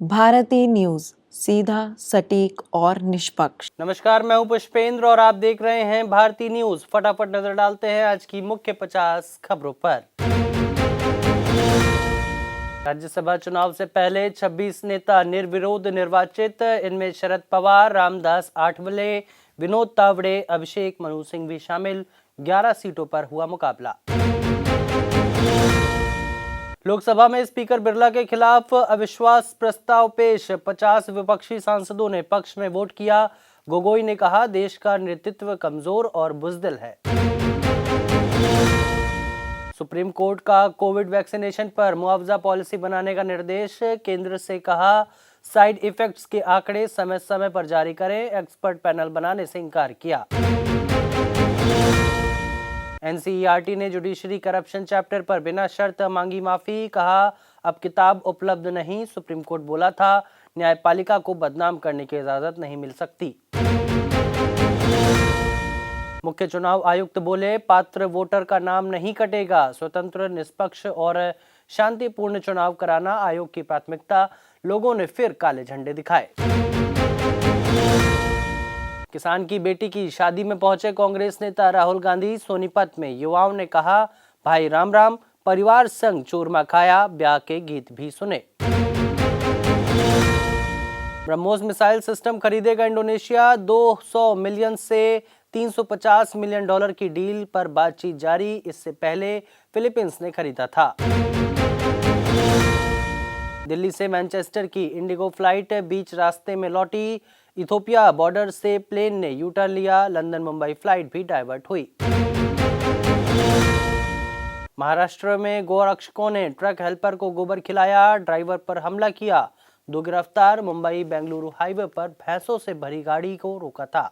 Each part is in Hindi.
भारती न्यूज, सीधा, सटीक और निष्पक्ष। नमस्कार, मैं हूं पुष्पेंद्र और आप देख रहे हैं भारती न्यूज। फटाफट नजर डालते हैं आज की मुख्य 50 खबरों पर। राज्यसभा चुनाव से पहले 26 नेता निर्विरोध निर्वाचित। इनमें शरद पवार, रामदास आठवले, विनोद तावड़े, अभिषेक मनु सिंह भी शामिल। 11 सीटों पर हुआ मुकाबला। लोकसभा में स्पीकर बिरला के खिलाफ अविश्वास प्रस्ताव पेश। 50 विपक्षी सांसदों ने पक्ष में वोट किया। गोगोई ने कहा, देश का नेतृत्व कमजोर और बुजदिल है। सुप्रीम कोर्ट का कोविड वैक्सीनेशन पर मुआवजा पॉलिसी बनाने का निर्देश। केंद्र से कहा, साइड इफेक्ट्स के आंकड़े समय समय पर जारी करें। एक्सपर्ट पैनल बनाने से इनकार किया। एनसीईआरटी ने जुडिशरी करप्शन चैप्टर पर बिना शर्त मांगी माफी। कहा, अब किताब उपलब्ध नहीं। सुप्रीम कोर्ट बोला था, न्यायपालिका को बदनाम करने की इजाजत नहीं मिल सकती। मुख्य चुनाव आयुक्त बोले, पात्र वोटर का नाम नहीं कटेगा। स्वतंत्र, निष्पक्ष और शांतिपूर्ण चुनाव कराना आयोग की प्राथमिकता। लोगों ने फिर काले झंडे दिखाए। किसान की बेटी की शादी में पहुंचे कांग्रेस नेता राहुल गांधी। सोनीपत में युवाओं ने कहा, भाई राम राम, परिवार संग चूरमा खाया, ब्याह के गीत भी सुने। ब्रह्मोस मिसाइल सिस्टम खरीदेगा इंडोनेशिया। 200 मिलियन से 350 मिलियन डॉलर की डील पर बातचीत जारी। इससे पहले फिलीपींस ने खरीदा था। दिल्ली से मैनचेस्टर की इंडिगो फ्लाइट बीच रास्ते में लौटी। इथोपिया बॉर्डर से प्लेन ने यू टर्न लिया। लंदन मुंबई फ्लाइट भी डाइवर्ट हुई। महाराष्ट्र में गोरक्षकों ने ट्रक हेल्पर को गोबर खिलाया, ड्राइवर पर हमला किया। 2 गिरफ्तार। मुंबई बेंगलुरु हाईवे पर भैंसों से भरी गाड़ी को रोका था।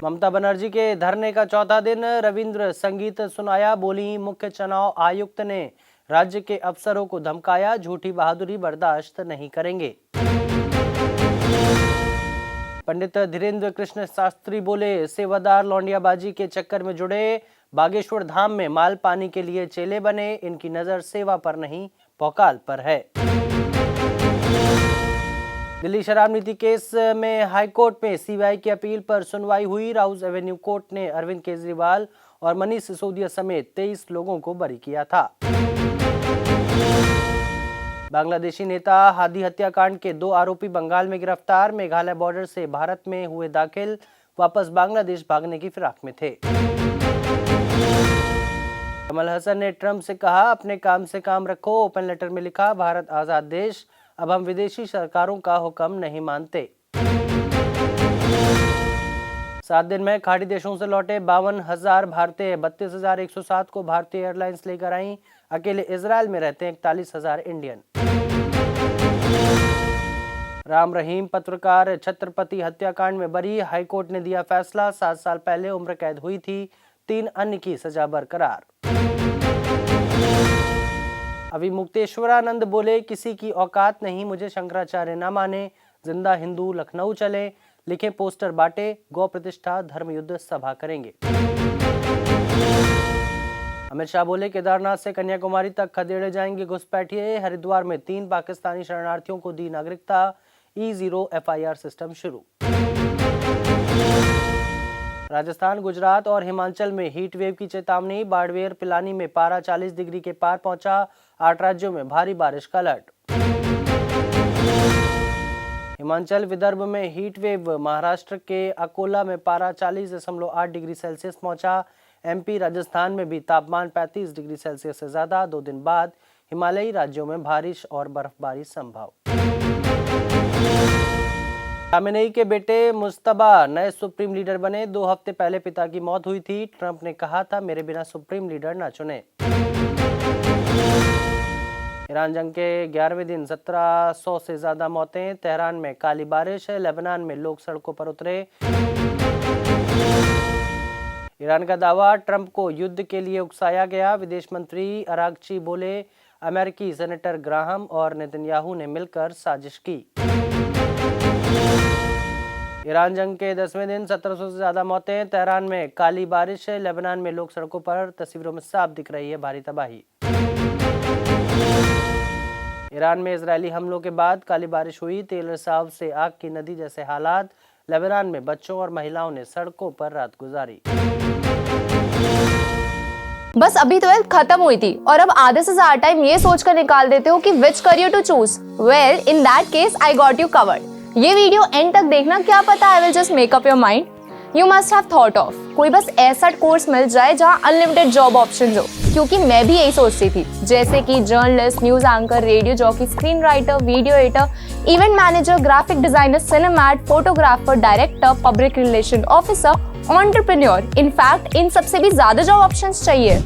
ममता बनर्जी के धरने का चौथा दिन। रविंद्र संगीत सुनाया। बोली, मुख्य चुनाव आयुक्त ने राज्य के अफसरों को धमकाया, झूठी बहादुरी बर्दाश्त नहीं करेंगे। पंडित धीरेन्द्र कृष्ण शास्त्री बोले, सेवादार लौंडियाबाजी के चक्कर में जुड़े। बागेश्वर धाम में माल पानी के लिए चेले बने। इनकी नजर सेवा पर नहीं, भौकाल पर है। दिल्ली शराब नीति केस में हाईकोर्ट में सीबीआई की अपील पर सुनवाई हुई। राउस एवेन्यू कोर्ट ने अरविंद केजरीवाल और मनीष सिसोदिया समेत 23 लोगों को बरी किया था। बांग्लादेशी नेता हादी हत्याकांड के 2 आरोपी बंगाल में गिरफ्तार। मेघालय बॉर्डर से भारत में हुए दाखिल, वापस बांग्लादेश भागने की फिराक में थे। कमल हसन ने ट्रंप से कहा, अपने काम से काम रखो। ओपन लेटर में लिखा, भारत आजाद देश, अब हम विदेशी सरकारों का हुक्म नहीं मानते। 7 दिन में खाड़ी देशों से लौटे 52,000 भारतीय। 32,107 को भारतीय एयरलाइंस लेकर आई। अकेले इजराइल में रहते हैं 41,000 इंडियन। राम रहीम पत्रकार छत्रपति हत्याकांड में बरी। हाईकोर्ट ने दिया फैसला। 7 साल पहले उम्र कैद हुई थी। 3 अन्य की सजा बरकरार। अभिमुक्तेश्वरानंद बोले, किसी की औकात नहीं, मुझे शंकराचार्य न माने। जिंदा हिंदू लखनऊ चले। लिखे पोस्टर बांटे। गौ प्रतिष्ठा धर्मयुद्ध सभा करेंगे। अमित शाह बोले, केदारनाथ से कन्याकुमारी तक खदेड़े जाएंगे घुसपैठिए। हरिद्वार में 3 पाकिस्तानी शरणार्थियों को दी नागरिकता। E0 FIR सिस्टम शुरू। राजस्थान, गुजरात और हिमाचल में हीट वेव की चेतावनी। बाड़मेर, पिलानी में पारा 40 डिग्री के पार पहुंचा। 8 राज्यों में भारी बारिश का अलर्ट। हिमाचल, विदर्भ में हीट वेव। महाराष्ट्र के अकोला में पारा 40.8 डिग्री सेल्सियस पहुंचा। MP, राजस्थान में भी तापमान 35 डिग्री सेल्सियस से ज्यादा। 2 दिन बाद हिमालयी राज्यों में बारिश और बर्फबारी संभव। खामेनेई के बेटे मुज्तबा नए सुप्रीम लीडर बने। 2 हफ्ते पहले पिता की मौत हुई थी। ट्रंप ने कहा था, मेरे बिना सुप्रीम लीडर न चुने। ईरान जंग के 11वें दिन 1700 से ज्यादा मौतें। तेहरान में काली बारिश। लेबनान में लोग सड़कों पर उतरे। ईरान का दावा, ट्रंप को युद्ध के लिए उकसाया गया। विदेश मंत्री अरागची बोले, अमेरिकी सेनेटर ग्राहम और नेतन्याहू ने मिलकर साजिश की। ईरान जंग के 10वें दिन 1700 से ज्यादा मौतें। तेहरान में काली बारिश। लेबनान में लोग सड़कों पर। तस्वीरों में साफ दिख रही है भारी तबाही। ईरान में इजरायली हमलों के बाद काली बारिश हुई, तेल रिसाव से आग की नदी जैसे हालात। लेबनान में बच्चों और महिलाओं ने सड़कों पर रात गुजारी। बस अभी 12th खत्म हुई थी और अब आधे से ज्यादा टाइम ये सोचकर निकाल देते हो कि which career to choose. Well, in that case I got you covered. ये वीडियो एंड तक देखना, क्या पता I will just make up your mind. You must have thought of कोई बस ऐसा कोर्स मिल जाए जहाँ अनलिमिटेड जॉब ऑप्शंस हो, क्योंकि मैं भी यही सोचती थी। जैसे कि journalist, news anchor, radio jockey, screen writer, video editor, event manager, graphic designer, cinematographer, director, public relation officer, entrepreneur. In fact इन सबसे भी ज्यादा जॉब ऑप्शंस चाहिए।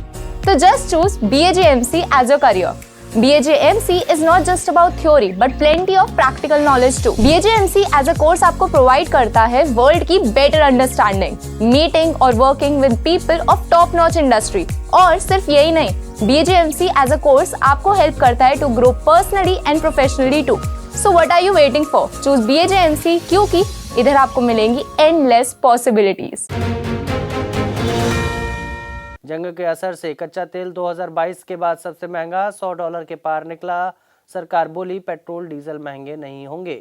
तो just choose BAJMC as your career. BAJMC is not just about theory but plenty of practical knowledge too. BAJMC as a course आपको प्रोवाइड करता है वर्ल्ड की बेटर अंडरस्टैंडिंग, मीटिंग और working with people of top notch industry. और सिर्फ यही नहीं, BAJMC as a course आपको हेल्प करता है to grow personally and professionally too. So what are you waiting for? Choose BAJMC, क्योंकि इधर आपको मिलेंगी एंडलेस पॉसिबिलिटीज। जंग के असर से कच्चा तेल 2022 के बाद सबसे महंगा, $100 के पार निकला। सरकार बोली पेट्रोल डीजल महंगे नहीं होंगे।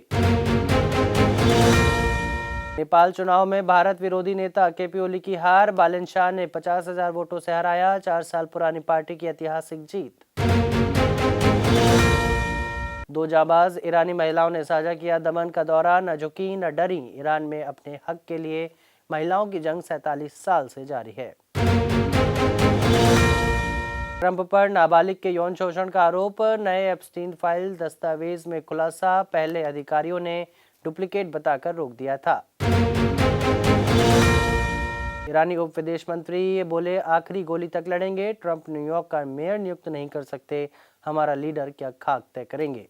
नेपाल चुनाव में भारत विरोधी नेता KP ओली की हार, बालन शाह ने 50,000 वोटों से हराया। 4 साल पुरानी पार्टी की ऐतिहासिक जीत। 2 जाबाज ईरानी महिलाओं ने साझा किया दमन का दौरा, न झुकी न डरी। ईरान में अपने हक के लिए महिलाओं की जंग 47 साल से जारी है। ट्रंप पर नाबालिग के यौन शोषण का आरोप, नए एप्स्टीन फाइल दस्तावेज में खुलासा। पहले अधिकारियों ने डुप्लीकेट बताकर रोक दिया था। ईरानी उप विदेश मंत्री बोले आखिरी गोली तक लड़ेंगे। ट्रंप न्यूयॉर्क का मेयर नियुक्त नहीं कर सकते, हमारा लीडर क्या खाक तय करेंगे।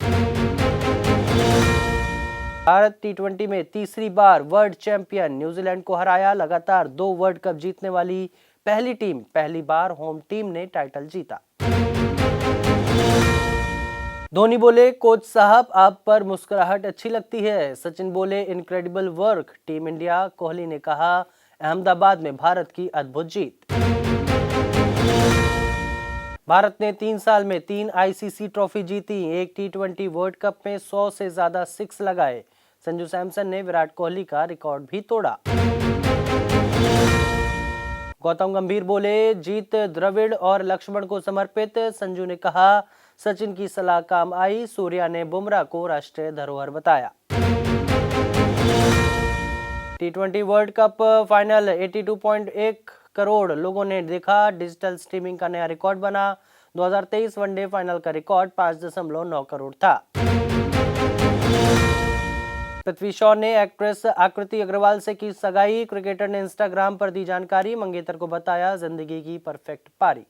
भारत T20 में तीसरी बार वर्ल्ड चैंपियन, न्यूजीलैंड को हराया। लगातार 2 वर्ल्ड कप जीतने वाली पहली टीम, पहली बार होम टीम ने टाइटल जीता। धोनी बोले कोच साहब आप पर मुस्कुराहट अच्छी लगती है। सचिन बोले incredible work team India. Kohli ने कहा अहमदाबाद में भारत की अद्भुत जीत। भारत ने 3 साल में 3 ICC ट्रॉफी जीती। एक T20 वर्ल्ड कप में 100 से ज्यादा 6 लगाए। संजू सैमसन ने विराट कोहली का रिकॉर्ड भी तोड़ा। गौतम गंभीर बोले जीत द्रविड़ और लक्ष्मण को समर्पित। संजू ने कहा सचिन की सलाह काम आई। सूर्या ने बुमराह को राष्ट्रीय धरोहर बताया। T20 world cup final 82.1 crore लोगों ने देखा। डिजिटल स्ट्रीमिंग का नया रिकॉर्ड बना। 2023 वनडे फाइनल का रिकॉर्ड 5.9 करोड़ था। पृथ्वी शॉ ने एक्ट्रेस आकृति अग्रवाल से की सगाई। क्रिकेटर ने इंस्टाग्राम पर दी जानकारी। मंगेतर को बताया जिंदगी की परफेक्ट पारी।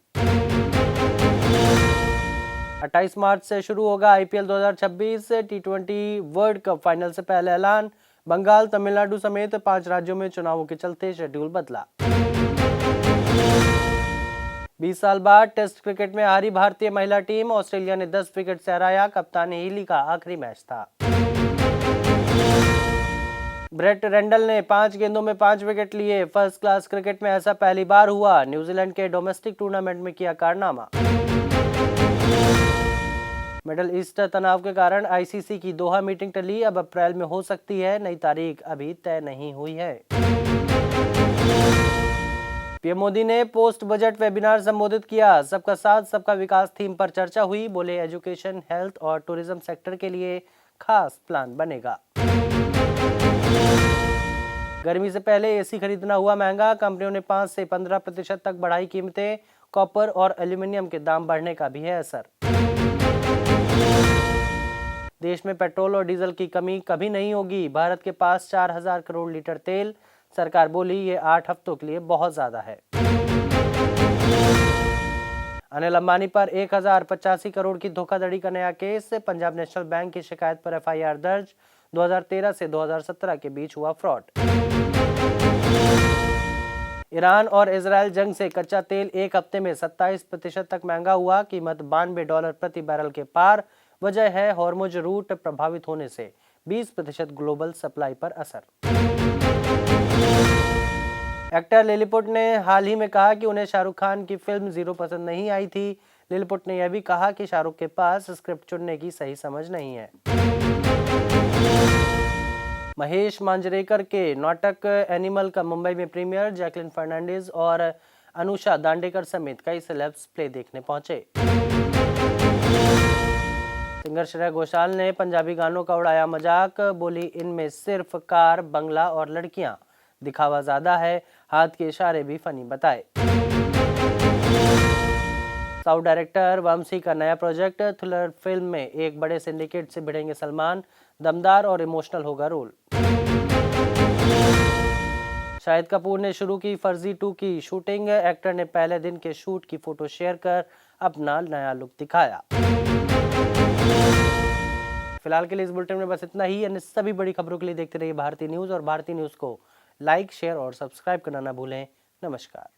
28 मार्च से शुरू होगा IPL 2026 T20 world cup final से पहले ऐलान। बंगाल, तमिलनाडु समेत 5 राज्यों में चुनावों के चलते शेड्यूल बदला। 20 साल बाद टेस्ट क्रिकेट में हारी भारतीय महिला टीम। ऑस्ट्रेलिया ने 10 विकेट से हराया। कप्तान हीली का आखिरी मैच था। ब्रेट रेंडल ने 5 गेंदों में 5 विकेट लिए। फर्स्ट क्लास क्रिकेट में ऐसा पहली बार हुआ। न्यूजीलैंड के डोमेस्टिक टूर्नामेंट में किया कारनामा। मिडल ईस्ट तनाव के कारण ICC की दोहा मीटिंग टली। अब अप्रैल में हो सकती है, नई तारीख अभी तय नहीं हुई है। पीएम मोदी ने पोस्ट बजट वेबिनार संबोधित किया। सबका साथ सबका विकास थीम पर चर्चा हुई। बोले एजुकेशन, हेल्थ और टूरिज्म सेक्टर के लिए खास प्लान बनेगा। गर्मी से पहले AC खरीदना हुआ महंगा। कंपनियों ने 5 से 15% तक बढ़ाई कीमतें। कॉपर और एल्यूमिनियम के दाम बढ़ने का भी है असर। देश में पेट्रोल और डीजल की कमी कभी नहीं होगी। भारत के पास 4000 करोड़ लीटर तेल। सरकार बोली ये 8 हफ्तों के लिए बहुत ज्यादा है। अनिल अंबानी पर 1085 करोड़ की धोखाधड़ी का नया केस। पंजाब नेशनल बैंक की शिकायत पर FIR दर्ज। 2013 से 2017 के बीच हुआ फ्रॉड। ईरान और इजरायल जंग से कच्चा तेल एक हफ्ते में 27% तक महंगा हुआ। कीमत $92 प्रति बैरल के पार। वजह है हॉर्मुज रूट प्रभावित होने से 20% ग्लोबल सप्लाई पर असर। एक्टर लिलीपुट ने हाल ही में कहा कि उन्हें शाहरुख खान की फिल्म 0 पसंद नहीं आई थी, लिलपुट ने यह भी कहा कि शाहरुख के पास स्क्रिप्ट चुनने की सही समझ नहीं है। महेश मांजरेकर के नाटक एनिमल का मुंबई में प्रीमियर। जैकलिन फर्नांडिस और अनुषा दांडेकर समेत कई सेलेब्स प्ले देखने पहुंचे। सिंगर श्रेया घोषाल ने पंजाबी गानों का उड़ाया मजाक। बोली, इनमें सिर्फ कार, बंगला और लड़कियां, दिखावा ज्यादा है। हाथ के इशारे भी फनी बताए। साउथ डायरेक्टर वंशी का नया प्रोजेक्ट। थ्रिलर फिल्म में एक बड़े सिंडिकेट से भिड़ेंगे सलमान। दमदार और इमोशनल होगा रोल। शाहिद कपूर ने शुरू की फर्जी 2 की शूटिंग। एक्टर ने पहले दिन के शूट की फोटो शेयर कर अपना नया लुक दिखाया। फिलहाल के लिए इस बुलेटिन में बस इतना ही। अन्य सभी बड़ी खबरों के लिए देखते रहिए भारतीय न्यूज़ और भारतीय न्यूज़ को लाइक, शेयर और सब्सक्राइब करना ना भूलें। नमस्कार।